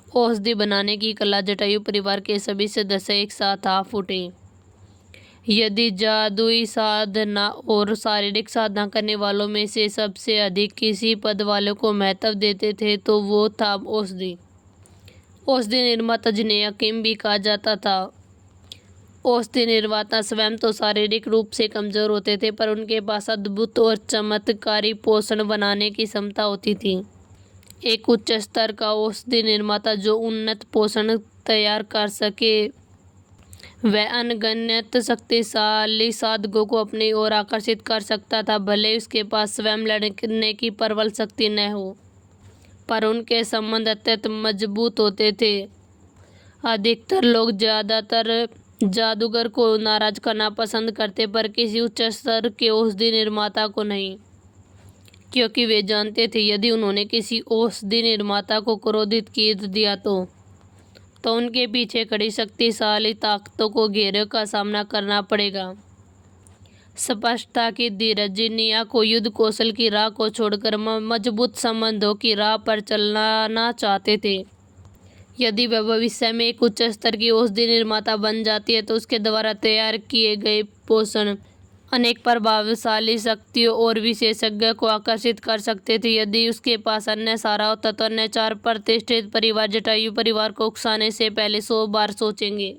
औषधि बनाने की कला। जटायु परिवार के सभी सदस्य एक साथ हाफ उठे। यदि जादुई साधना और शारीरिक साधना करने वालों में से सबसे अधिक किसी पद वालों को महत्व देते थे तो वो था औषधि। औषधि निर्माता जिन्हें हकीम भी कहा जाता था। औषधि निर्माता स्वयं तो शारीरिक रूप से कमजोर होते थे, पर उनके पास अद्भुत और चमत्कारी पोषण बनाने की क्षमता होती थी। एक उच्च स्तर का औषधि निर्माता जो उन्नत पोषण तैयार कर सके, वह अनगिनत शक्तिशाली साधकों को अपनी ओर आकर्षित कर सकता था, भले उसके पास स्वयं लड़ने की प्रबल शक्ति न हो। पर उनके संबंध अत्यंत मजबूत होते थे। अधिकतर लोग ज्यादातर जादूगर को नाराज करना पसंद करते, पर किसी उच्च स्तर के औषधि निर्माता को नहीं, क्योंकि वे जानते थे यदि उन्होंने किसी औषधि निर्माता को क्रोधित कर दिया तो उनके पीछे खड़ी शक्तिशाली ताकतों को घेरे का सामना करना पड़ेगा। स्पष्ट था कि धीरज निया को युद्ध कौशल की राह को छोड़कर मजबूत संबंधों की राह पर चलना चाहते थे। यदि वह भविष्य में एक उच्च स्तर की औषधि निर्माता बन जाती है तो उसके द्वारा तैयार किए गए पोषण अनेक प्रभावशाली शक्तियों और विशेषज्ञ को आकर्षित कर सकते थे। यदि उसके पास अन्य सहारा होता तो अन्य 4 प्रतिष्ठित परिवार जटायु परिवार को उकसाने से पहले 100 बार सोचेंगे।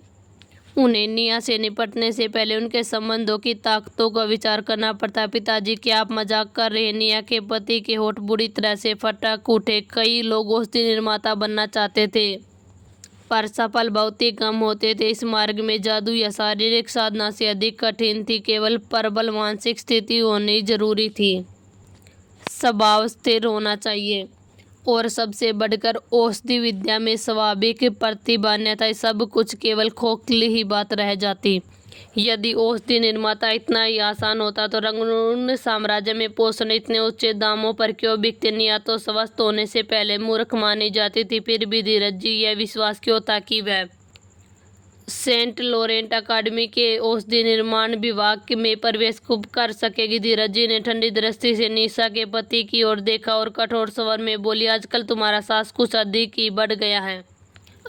उन्हें निया से निपटने से पहले उनके संबंधों की ताकतों का विचार करना पड़ता। पिताजी, क्या आप मजाक कर रहे हैं? निया के पति के होठ बुरी तरह से फटक उठे। कई लोग औषधि निर्माता बनना चाहते थे, पर सफल बहुत ही कम होते थे। इस मार्ग में जादू या शारीरिक साधना से अधिक कठिन थी। केवल प्रबल मानसिक स्थिति होनी जरूरी थी। स्वभाव स्थिर होना चाहिए, और सबसे बढ़कर औषधि विद्या में स्वाभाविक प्रतिभा, अन्यथा सब कुछ केवल खोखली ही बात रह जाती। यदि औषधि निर्माता इतना ही आसान होता तो रंगून साम्राज्य में पोषण इतने ऊंचे दामों पर क्यों बिकते? निया तो स्वस्थ होने से पहले मूर्ख मानी जाती थी, फिर भी धीरज जी यह विश्वास क्यों था कि वह सेंट लोरेंट अकादमी के औषधि निर्माण विभाग में प्रवेश कर सकेगी? धीरज जी ने ठंडी दृष्टि से निशा के पति की ओर देखा और कठोर स्वर में बोली, आजकल तुम्हारा साहस कुछ अधिक ही बढ़ गया है।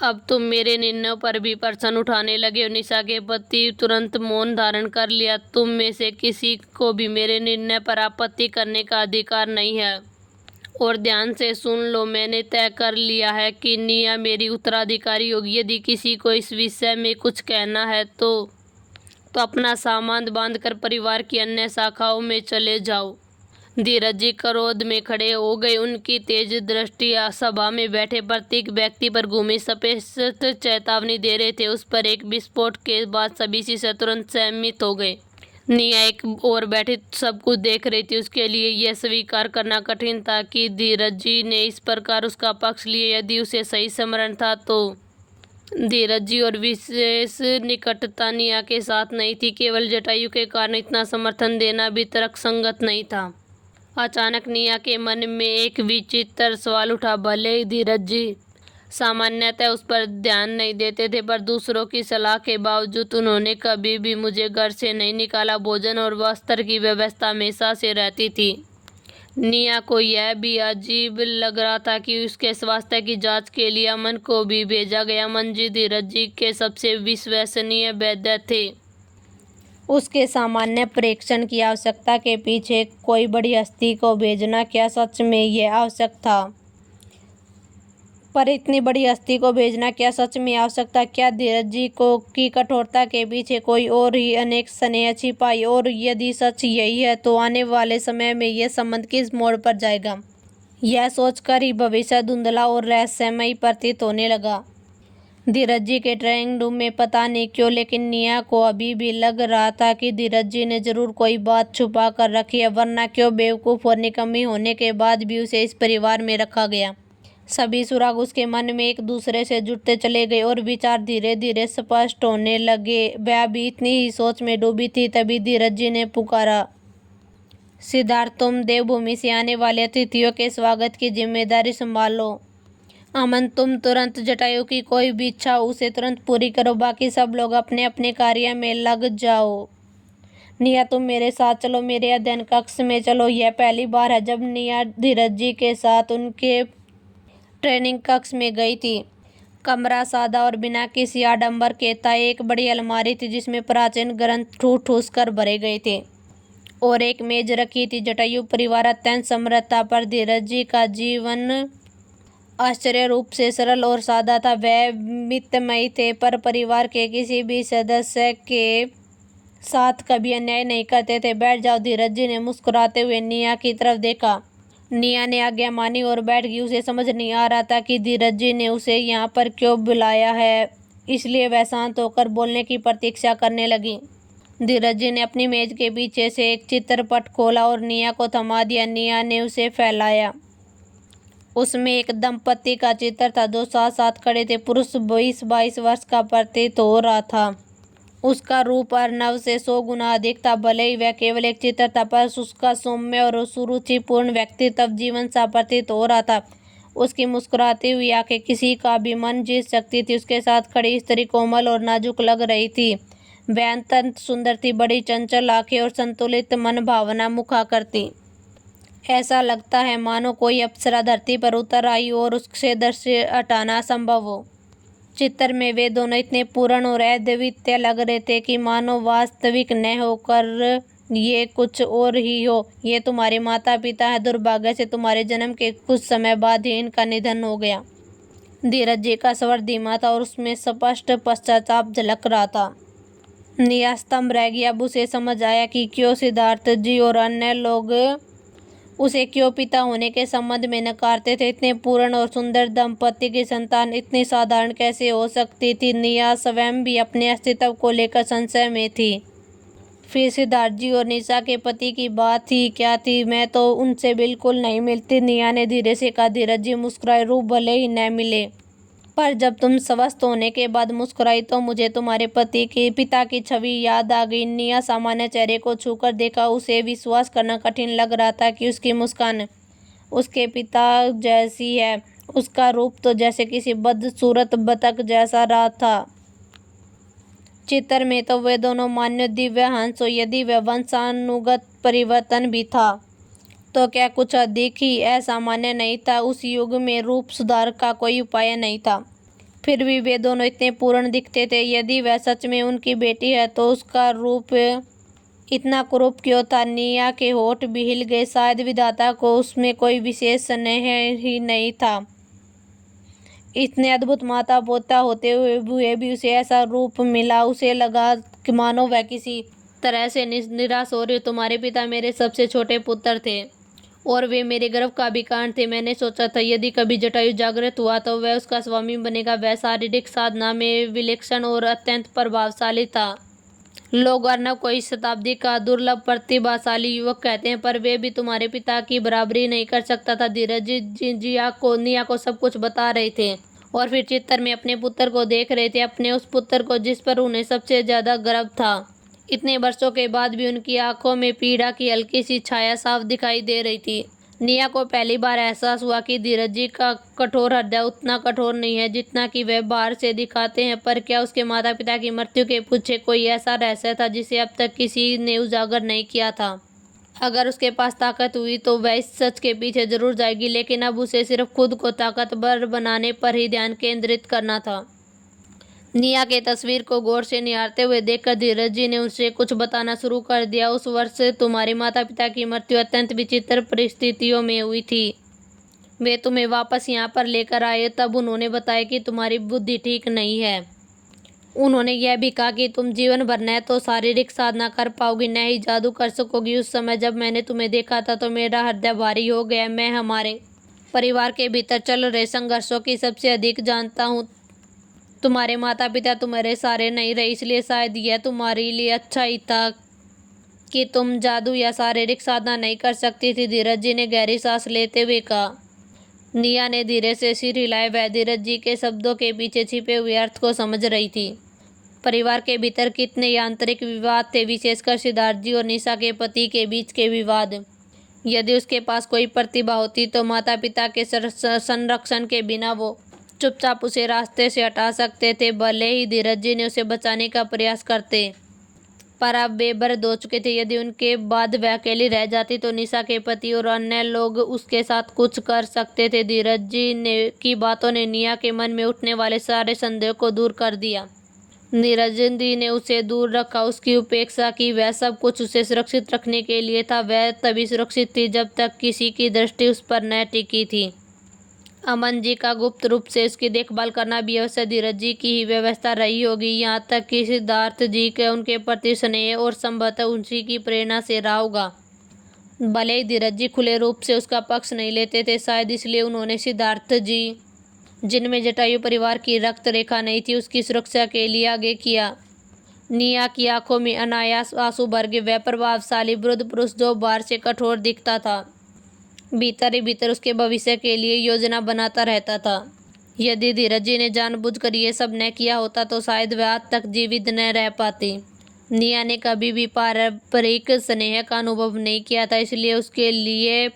अब तुम मेरे निर्णयों पर भी प्रश्न उठाने लगे हो। निशा के पति तुरंत मौन धारण कर लिया। तुम में से किसी को भी मेरे निर्णय पर आपत्ति करने का अधिकार नहीं है। और ध्यान से सुन लो, मैंने तय कर लिया है कि निया मेरी उत्तराधिकारी होगी। यदि किसी को इस विषय में कुछ कहना है तो अपना सामान बांधकर परिवार की अन्य शाखाओं में चले जाओ। धीरज जी क्रोध में खड़े हो गए। उनकी तेज दृष्टि सभा में बैठे प्रत्येक व्यक्ति पर घूमी, स्पष्ट चेतावनी दे रहे थे। उस पर एक विस्फोट के बाद सभी शिष्य तुरंत सहमित हो गए। निया एक और बैठी सब कुछ देख रही थी। उसके लिए यह स्वीकार करना कठिन था कि धीरज जी ने इस प्रकार उसका पक्ष लिया। यदि उसे सही स्मरण था तो धीरज जी और विशेष निकटता निया के साथ नहीं थी। केवल जटायु के कारण इतना समर्थन देना भी तर्कसंगत नहीं था। अचानक निया के मन में एक विचित्र सवाल उठा। भले धीरज जी सामान्यतः उस पर ध्यान नहीं देते थे, पर दूसरों की सलाह के बावजूद उन्होंने कभी भी मुझे घर से नहीं निकाला। भोजन और वस्त्र की व्यवस्था हमेशा से रहती थी। निया को यह भी अजीब लग रहा था कि उसके स्वास्थ्य की जांच के लिए अमन को भी भेजा गया। अमन जी धीरज जी के सबसे विश्वसनीय वैद्य थे। उसके सामान्य परीक्षण की आवश्यकता के पीछे कोई बड़ी हस्ती को भेजना क्या सच में यह आवश्यक था? पर इतनी बड़ी हस्ती को भेजना क्या सच में आवश्यक था? क्या धीरज जी को की कठोरता के पीछे कोई और ही अनेक स्नेह छिपाई? और यदि सच यही है तो आने वाले समय में यह संबंध किस मोड़ पर जाएगा? यह सोचकर ही भविष्य धुंधला और रहस्यमय प्रतीत होने लगा। धीरज जी के ड्राइंग रूम में पता नहीं क्यों, लेकिन निया को अभी भी लग रहा था कि धीरज जी ने जरूर कोई बात छुपा कर रखी है, वरना क्यों बेवकूफ़ और निकम्मी होने के बाद भी उसे इस परिवार में रखा गया। सभी सुराग उसके मन में एक दूसरे से जुड़ते चले गए और विचार धीरे धीरे स्पष्ट होने लगे। वह भी इतनी ही सोच में डूबी थी। तभी धीरज जी ने पुकारा, सिद्धार्थ, तुम देवभूमि से आने वाले अतिथियों के स्वागत की जिम्मेदारी संभालो। अमन, तुम तुरंत जटायु की कोई भी इच्छा हो उसे तुरंत पूरी करो। बाकी सब लोग अपने अपने कार्य में लग जाओ। निया, तुम मेरे साथ चलो, मेरे अध्ययन कक्ष में चलो। यह पहली बार है जब निया धीरज जी के साथ उनके ट्रेनिंग कक्ष में गई थी। कमरा सादा और बिना किसी आडंबर के था। एक बड़ी अलमारी थी जिसमें प्राचीन ग्रंथ ठूस ठूस कर भरे गए थे और एक मेज रखी थी। जटायु परिवार अत्यंत समृद्ध था, पर धीरज जी का जीवन आश्चर्य रूप से सरल और सादा था। वह मितमयी थे, पर परिवार के किसी भी सदस्य के साथ कभी अन्याय नहीं करते थे। बैठ जाओ, धीरज जी ने मुस्कुराते हुए निया की तरफ देखा। निया ने आज्ञा मानी और बैठ गई। उसे समझ नहीं आ रहा था कि धीरज जी ने उसे यहाँ पर क्यों बुलाया है, इसलिए वह शांत होकर बोलने की प्रतीक्षा करने लगी। धीरज जी ने अपनी मेज के पीछे से एक चित्रपट खोला और निया को थमा दिया। निया ने उसे फैलाया। उसमें एक दंपति का चित्र था जो साथ साथ खड़े थे। पुरुष 20-22 वर्ष का प्रतीत हो रहा था। उसका रूप अर्णव से 100 गुना अधिक था। भले ही वह केवल एक चित्र था, पर उसका सौम्य और सुरुचिपूर्ण व्यक्तित्व जीवन सा प्रतीत हो रहा था। उसकी मुस्कुराती हुई आंखें किसी का भी मन जीत सकती थी। उसके साथ खड़ी स्त्री कोमल और नाजुक लग रही थी। वह अत्यंत सुंदर थी, बड़ी चंचल आंखें और संतुलित मन भावना मुखा करती। ऐसा लगता है मानो कोई अप्सरा धरती पर उतर आई और उससे दृश्य हटाना असंभव हो। चित्र में वे दोनों इतने पूर्ण और अद्वितीय लग रहे थे कि मानो वास्तविक न होकर ये कुछ और ही हो। ये तुम्हारे माता पिता है। दुर्भाग्य से तुम्हारे जन्म के कुछ समय बाद ही इनका निधन हो गया। धीरज जी का स्वर धीमा था और उसमें स्पष्ट पश्चाताप झलक रहा था। निया स्तंभ रह गई। अब उसे समझ आया कि क्यों सिद्धार्थ जी और अन्य लोग उसे क्यों पिता होने के संबंध में नकारते थे। इतने पूर्ण और सुंदर दंपति की संतान इतनी साधारण कैसे हो सकती थी। निया स्वयं भी अपने अस्तित्व को लेकर संशय में थी। फिर सिद्धार्थ जी और निशा के पति की बात ही क्या थी। मैं तो उनसे बिल्कुल नहीं मिलती, निया ने धीरे से कहा। धीरज जी मुस्कुराए। रूप भले ही न मिले, पर जब तुम स्वस्थ होने के बाद मुस्कुराई तो मुझे तुम्हारे पिता की छवि याद आ गई। निया सामान्य चेहरे को छूकर देखा। उसे विश्वास करना कठिन लग रहा था कि उसकी मुस्कान उसके पिता जैसी है। उसका रूप तो जैसे किसी बदसूरत बतख जैसा रहा था। चित्र में तो वे दोनों मान्य दिव्य हंस हो। यदि वह वंशानुगत परिवर्तन भी था तो क्या कुछ अधिक ही असामान्य नहीं था। उस युग में रूप सुधार का कोई उपाय नहीं था, फिर भी वे दोनों इतने पूर्ण दिखते थे। यदि वह सच में उनकी बेटी है तो उसका रूप इतना कुरूप क्यों था। निया के होठ भी हिल गए। शायद विधाता को उसमें कोई विशेष स्नेह ही नहीं था। इतने अद्भुत माता पोता होते हुए भी उसे ऐसा रूप मिला। उसे लगा कि मानो वह किसी तरह से निराश हो रही। तुम्हारे पिता मेरे सबसे छोटे पुत्र थे और वे मेरे गर्व का भी कारण थे। मैंने सोचा था यदि कभी जटायु जागृत हुआ तो वह उसका स्वामी बनेगा। वह शारीरिक साधना में विलक्षण और अत्यंत प्रभावशाली था। लोग अर्णव को इस शताब्दी का दुर्लभ प्रतिभाशाली युवक कहते हैं, पर वे भी तुम्हारे पिता की बराबरी नहीं कर सकता था। धीरज जी निया को सब कुछ बता रहे थे और फिर चित्र में अपने पुत्र को देख रहे थे, अपने उस पुत्र को जिस पर उन्हें सबसे ज्यादा गर्व था। इतने वर्षों के बाद भी उनकी आंखों में पीड़ा की हल्की सी छाया साफ दिखाई दे रही थी। निया को पहली बार एहसास हुआ कि धीरज जी का कठोर हृदय उतना कठोर नहीं है जितना कि वह बाहर से दिखाते हैं। पर क्या उसके माता पिता की मृत्यु के पीछे कोई ऐसा रहस्य था जिसे अब तक किसी ने उजागर नहीं किया था। अगर उसके पास ताकत हुई तो वह इस सच के पीछे जरूर जाएगी, लेकिन अब उसे सिर्फ खुद को ताकतवर बनाने पर ही ध्यान केंद्रित करना था। निया के तस्वीर को गौर से निहारते हुए देखकर धीरज जी ने उसे कुछ बताना शुरू कर दिया। उस वर्ष तुम्हारे माता पिता की मृत्यु अत्यंत विचित्र परिस्थितियों में हुई थी। वे तुम्हें वापस यहाँ पर लेकर आए, तब उन्होंने बताया कि तुम्हारी बुद्धि ठीक नहीं है। उन्होंने यह भी कहा कि तुम जीवन भर न तो शारीरिक साधना कर पाओगी न ही जादू कर सकोगी। उस समय जब मैंने तुम्हें देखा था तो मेरा हृदय भारी हो गया। मैं हमारे परिवार के भीतर चल रहे संघर्षों की सबसे अधिक जानता हूँ। तुम्हारे माता पिता तुम्हारे सारे नहीं रहे, इसलिए शायद यह तुम्हारे लिए अच्छा ही था कि तुम जादू या शारीरिक साधना नहीं कर सकती थी। धीरज जी ने गहरी सांस लेते हुए कहा। निया ने धीरे से सिर हिलाया। वह धीरज जी के शब्दों के पीछे छिपे हुए अर्थ को समझ रही थी। परिवार के भीतर कितने आंतरिक विवाद थे, विशेषकर सिद्धार्थ जी और निशा के पति के बीच के विवाद। यदि उसके पास कोई प्रतिभा होती तो माता पिता के संरक्षण के बिना वो चुपचाप उसे रास्ते से हटा सकते थे, भले ही धीरज जी ने उसे बचाने का प्रयास करते। पर अब वे वृद्ध हो चुके थे। यदि उनके बाद वह अकेली रह जाती तो निशा के पति और अन्य लोग उसके साथ कुछ कर सकते थे। धीरज जी ने की बातों ने निया के मन में उठने वाले सारे संदेह को दूर कर दिया। नीरज जी ने उसे दूर रखा, उसकी उपेक्षा की। वह सब कुछ उसे सुरक्षित रखने के लिए था। वह तभी सुरक्षित थी जब तक किसी की दृष्टि उस पर न टिकी थी। अमन जी का गुप्त रूप से उसकी देखभाल करना भी अवश्य धीरज जी की ही व्यवस्था रही होगी। यहाँ तक कि सिद्धार्थ जी के उनके प्रति स्नेह और संभवतः उसी की प्रेरणा से रहा होगा। भले ही धीरज जी खुले रूप से उसका पक्ष नहीं लेते थे, शायद इसलिए उन्होंने सिद्धार्थ जी, जिनमें जटायु परिवार की रक्त रेखा नहीं थी, उसकी सुरक्षा के लिए आगे किया। निया की आंखों में अनायास आंसू भर गए। वह प्रभावशाली वृद्ध पुरुष जो बाहर से कठोर दिखता था, भीतर ही भीतर उसके भविष्य के लिए योजना बनाता रहता था। यदि धीरज जी ने जानबूझकर ये सब न किया होता तो शायद वह आज तक जीवित न रह पाती। निया ने कभी भी पारंपरिक स्नेह का अनुभव नहीं किया था, इसलिए उसके लिए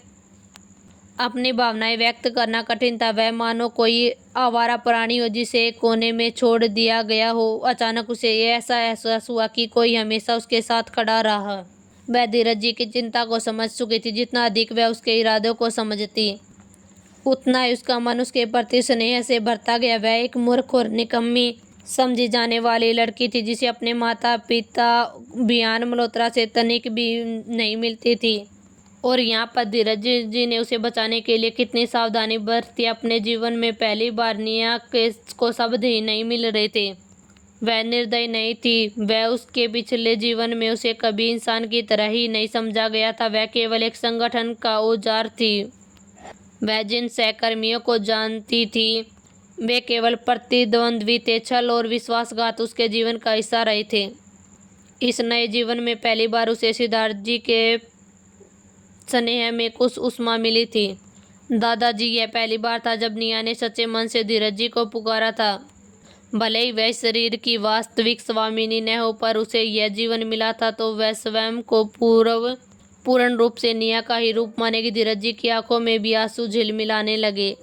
अपनी भावनाएं व्यक्त करना कठिन था। वह मानो कोई आवारा प्राणी हो जिसे एक कोने में छोड़ दिया गया हो। अचानक उसे ये ऐसा एहसास हुआ कि कोई हमेशा उसके साथ खड़ा रहा। वह धीरज जी की चिंता को समझ चुकी थी। जितना अधिक वह उसके इरादों को समझती, उतना ही उसका मन उसके प्रति स्नेह से भरता गया। वह एक मूर्ख और निकम्मी समझी जाने वाली लड़की थी जिसे अपने माता पिता बियान मल्होत्रा से तनिक भी नहीं मिलती थी। और यहाँ पर धीरज जी ने उसे बचाने के लिए कितनी सावधानी बरती। अपने जीवन में पहली बार निया को शब्द ही नहीं मिल रहे थे। वह निर्दयी नहीं थी। वह उसके पिछले जीवन में उसे कभी इंसान की तरह ही नहीं समझा गया था। वह केवल एक संगठन का औजार थी। वह जिन सहकर्मियों को जानती थी वे केवल प्रतिद्वंद्वी थे। छल और विश्वासघात उसके जीवन का हिस्सा रहे थे। इस नए जीवन में पहली बार उसे सिद्धार्थ जी के स्नेह में कुछ उष्मा मिली थी। दादाजी, यह पहली बार था जब निया ने सच्चे मन से धीरज जी को पुकारा था। भले ही वह शरीर की वास्तविक स्वामिनी न हो, पर उसे यह जीवन मिला था तो वह स्वयं को पूर्ण रूप से निया का ही रूप मानेगी। धीरज जी की आंखों में भी आंसू झिलमिलाने लगे।